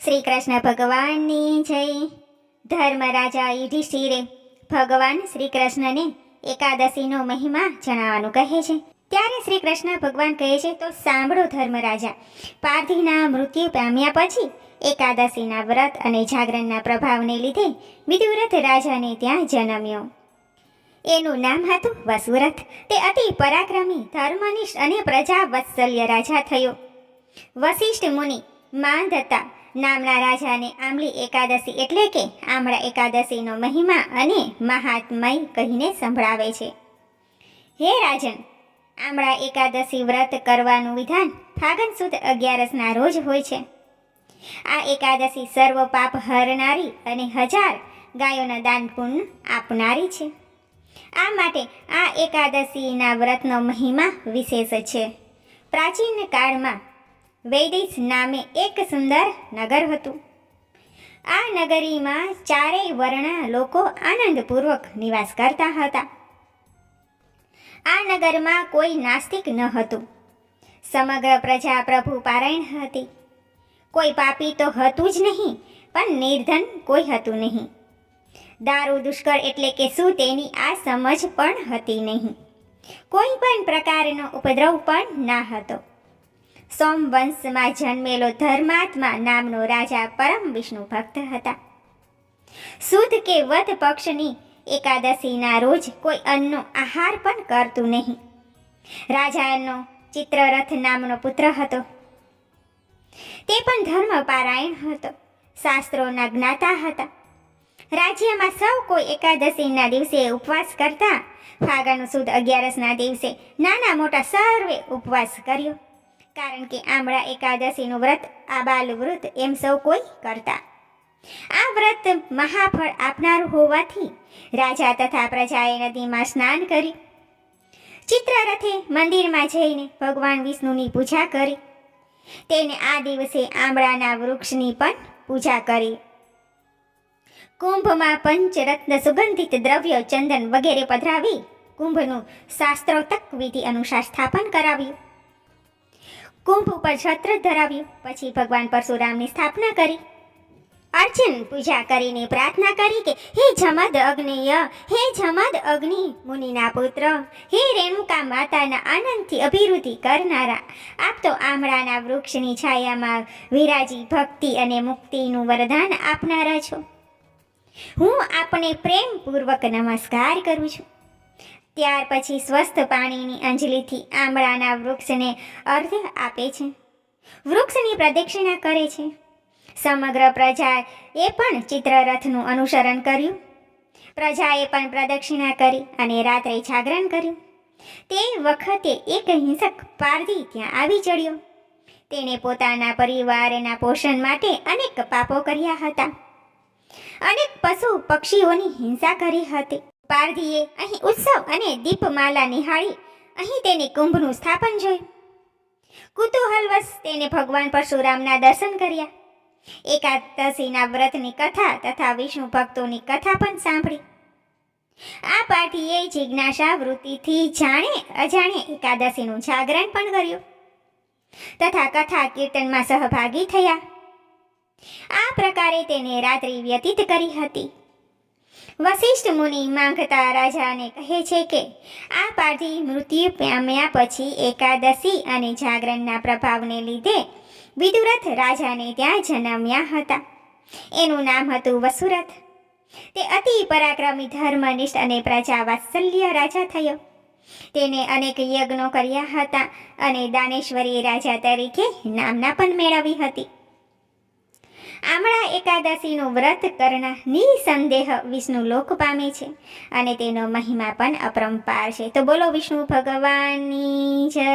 શ્રી કૃષ્ણ ભગવાનની જય. ધર્મરાજા યુધિષ્ઠિરે ભગવાન શ્રી કૃષ્ણને એકાદશીનો મહિમા જણાવવાનું કહે છે. ત્યારે શ્રી કૃષ્ણ ભગવાન કહે છે, તો સાંભળો ધર્મરાજા. પાર્થિના મૃત્યુ પામ્યા પછી એકાદશીના વ્રત અને જાગરણના પ્રભાવને લીધે વિદુરથ રાજાને ત્યાં જન્મ્યો. એનું નામ હતું વસુરથ. તે અતિ પરાક્રમી, ધર્મનિષ્ઠ અને પ્રજાવત્સલ્ય રાજા થયો. વશિષ્ઠ મુનિ માંદતા નામના રાજાને આંબલી એકાદશી એટલે કે આમળા એકાદશીનો મહિમા અને મહાત્મય કહીને સંભળાવે છે. હે રાજન, આમળા એકાદશી વ્રત કરવાનું વિધાન ફાગણ સુદ 11ના રોજ હોય છે. આ એકાદશી સર્વ પાપ હરનારી અને 1000 ગાયોના દાન પુણ્ય આપનારી છે. આ માટે આ એકાદશીના વ્રતનો મહિમા વિશેષ છે. પ્રાચીન કાળમાં વૈદેશ નામે એક સુંદર નગર હતું. આ નગરીમાં ચારેય વર્ણના લોકો આનંદપૂર્વક નિવાસ કરતા હતા. આ નગરમાં કોઈ નાસ્તિક ન હતું. સમગ્ર પ્રજા પ્રભુ પારાયણ હતી. કોઈ પાપી તો હતું જ નહીં, પણ નિર્ધન કોઈ હતું નહીં. દારૂ દુષ્કર એટલે કે શું તેની આ સમજ પણ હતી નહીં. કોઈ પણ પ્રકારનો ઉપદ્રવ પણ ના હતો. સોમવંશમાં જન્મેલો ધર્માત્મા નામનો રાજા પરમ વિષ્ણુ ભક્ત હતા. સુદ કે વદ પક્ષની એકાદશીના રોજ કોઈ અન્નનો આહાર પણ કરતું નહીં. રાજાનો ચિત્રરથ નામનો પુત્ર હતો. તે પણ ધર્મપારાયણ હતો, શાસ્ત્રોના જ્ઞાતા હતા. રાજ્યમાં સૌ કોઈ એકાદશીના દિવસે ઉપવાસ કરતા. ફાગણ સુદ 11ના દિવસે નાના મોટા સર્વે ઉપવાસ કર્યો. કારણ કે આમળા એકાદશીનું વ્રત આબાલ વ્રત એમ સૌ કોઈ કરતા. આ વ્રત મહાફળ આપનારું હોવાથી રાજા તથા પ્રજાએ નદીમાં સ્નાન કર્યું. ચિત્રરથે મંદિરમાં જઈને ભગવાન વિષ્ણુની પૂજા કરી. તેને આ દિવસે આંબળાના વૃક્ષની પણ પૂજા કરી. કુંભમાં પંચરત્ન સુગંધિત દ્રવ્યો ચંદન વગેરે પધરાવી કુંભનું શાસ્ત્રોક્ત વિધિ અનુસાર સ્થાપન કરાવ્યું. કુંભ ઉપર છત્ર ધરાવ્યું. પછી ભગવાન પરશુરામની સ્થાપના કરી. અર્ચન પૂજા કરીને પ્રાર્થના કરી કે હે જમદ અગ્નિય, હે જમદ અગ્નિ મુનિના પુત્ર, હે રેણુકા માતાના આનંદથી અભિવૃદ્ધિ કરનારા, આપ તો આમળાના વૃક્ષની છાયામાં વિરાજી ભક્તિ અને મુક્તિનું વરદાન આપનારા છો. હું આપને પ્રેમપૂર્વક નમસ્કાર કરું છું. ત્યાર પછી સ્વસ્થ પાણીની અંજલિથી આંબળાના વૃક્ષને અર્ઘ્ય આપે છે. વૃક્ષની પ્રદક્ષિણા કરે છે. સમગ્ર પ્રજાએ પણ ચિત્રરથનું અનુસરણ કર્યું. પ્રજાએ પણ પ્રદક્ષિણા કરી અને રાત્રે જાગરણ કર્યું. તે વખતે એક હિંસક પારધી ત્યાં આવી ચડ્યો. તેણે પોતાના પરિવારના પોષણ માટે અનેક પાપો કર્યા હતા. અનેક પશુ પક્ષીઓની હિંસા કરી હતી. પારધીએ અહીં ઉત્સવ અને દીપમાલા નિહાળી અહીં તેને કુંભનું સ્થાપન જોયું. કુતૂહલવશ તેને ભગવાન પરશુરામના દર્શન કર્યા. એકાદશીના વ્રતની કથા તથા વિષ્ણુ ભક્તોની કથા પણ સાંભળી. આ પારધીએ જિજ્ઞાસા વૃત્તિથી જાણે અજાણે એકાદશીનું જાગરણ પણ કર્યું તથા કથા કીર્તનમાં સહભાગી થયા. આ પ્રકારે તેને રાત્રિ વ્યતીત કરી હતી. વશિષ્ઠ મુનિ માંગતા રાજાને કહે છે કે આ પારધી મૃત્યુ પામ્યા પછી એકાદશી અને જાગરણના પ્રભાવને લીધે વિદુરથ રાજાને ત્યાં જન્મ્યા હતા. એનું નામ હતું વસુરથ. તે અતિ પરાક્રમી, ધર્મનિષ્ઠ અને પ્રજાવાત્સલ્ય રાજા થયો. તેને અનેક યજ્ઞો કર્યા હતા અને દાનેશ્વરી રાજા તરીકે નામના પણ મેળવી હતી. આમળા એકાદશીનું વ્રત કરનાર નિસંદેહ વિષ્ણુ લોક પામે છે અને તેનો મહિમા પણ અપરંપાર છે. તો બોલો વિષ્ણુ ભગવાનની જય.